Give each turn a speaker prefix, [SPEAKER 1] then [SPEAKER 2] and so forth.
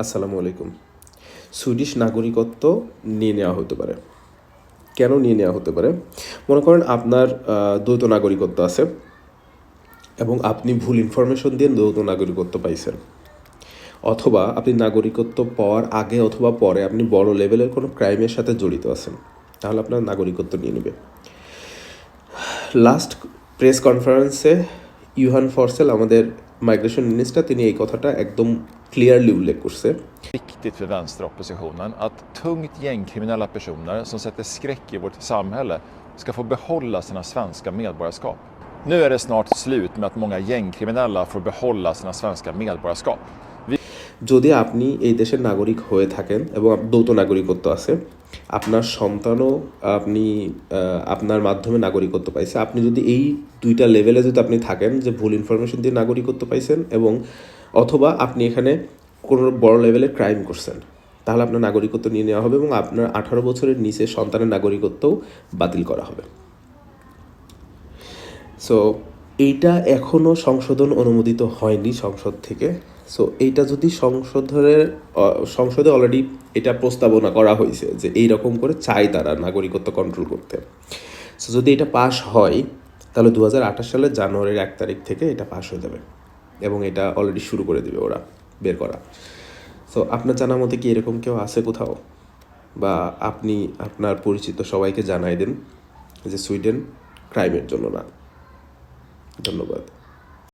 [SPEAKER 1] আসসালামু আলাইকুম। সুইডিশ নাগরিকত্ব নিয়ে নেওয়া হতে পারে। কেন নিয়ে নেওয়া হতে পারে? মনে করেন আপনার দ্বৈত নাগরিকত্ব আছে এবং আপনি ভুল ইনফরমেশন দিয়ে দ্বৈত নাগরিকত্ব পাইছেন, অথবা আপনি নাগরিকত্ব পাওয়ার আগে অথবা পরে আপনি বড় লেভেলের কোনো ক্রাইমের সাথে জড়িত আছেন, তাহলে আপনার নাগরিকত্ব নিয়ে নেবে। লাস্ট প্রেস কনফারেন্সে ইউহান ফরসেল, আমাদের মাইগ্রেশন মিনিস্টার, তিনি এই কথাটা একদম ক্লিয়ারলি উল্লেখ করছে।
[SPEAKER 2] Viktigt för vänsteroppositionen att tungt gängkriminella personer som sätter skräck i vårt samhälle ska få behålla sina svenska medborgarskap. Nu är det snart slut med att många gängkriminella får behålla sina svenska medborgarskap.
[SPEAKER 1] যদি আপনি এই দেশের নাগরিক হয়ে থাকেন এবং দ্বৈত নাগরিকত্ব আছে, আপনার সন্তানও আপনি আপনার মাধ্যমে নাগরিকত্ব পাইছে, আপনি যদি এই দুইটা লেভেলে যদি আপনি থাকেন যে ভুল ইনফরমেশন দিয়ে নাগরিকত্ব পাইছেন এবং অথবা আপনি এখানে কোনো বড় লেভেলে ক্রাইম করছেন, তাহলে আপনার নাগরিকত্ব নিয়ে নেওয়া হবে এবং আপনার 18 বছরের নিচে সন্তানের নাগরিকত্বও বাতিল করা হবে। সো এইটা এখনও সংশোধন অনুমোদিত হয়নি সংসদ থেকে। সো এইটা যদি সংসদে অলরেডি এটা প্রস্তাবনা করা হয়েছে যে এই রকম করে চাই তারা নাগরিকত্ব কন্ট্রোল করতে। সো যদি এটা পাস হয় তাহলে 2028 সালের জানুয়ারির 1 তারিখ থেকে এটা পাস হয়ে যাবে এবং এটা অলরেডি শুরু করে দেবে ওরা বের করা। সো আপনার জানার মধ্যে কি এরকম কেউ আছে কোথাও, বা আপনি আপনার পরিচিত সবাইকে জানাই দেন যে সুইডেন ক্রাইমের জন্য না। ধন্যবাদ।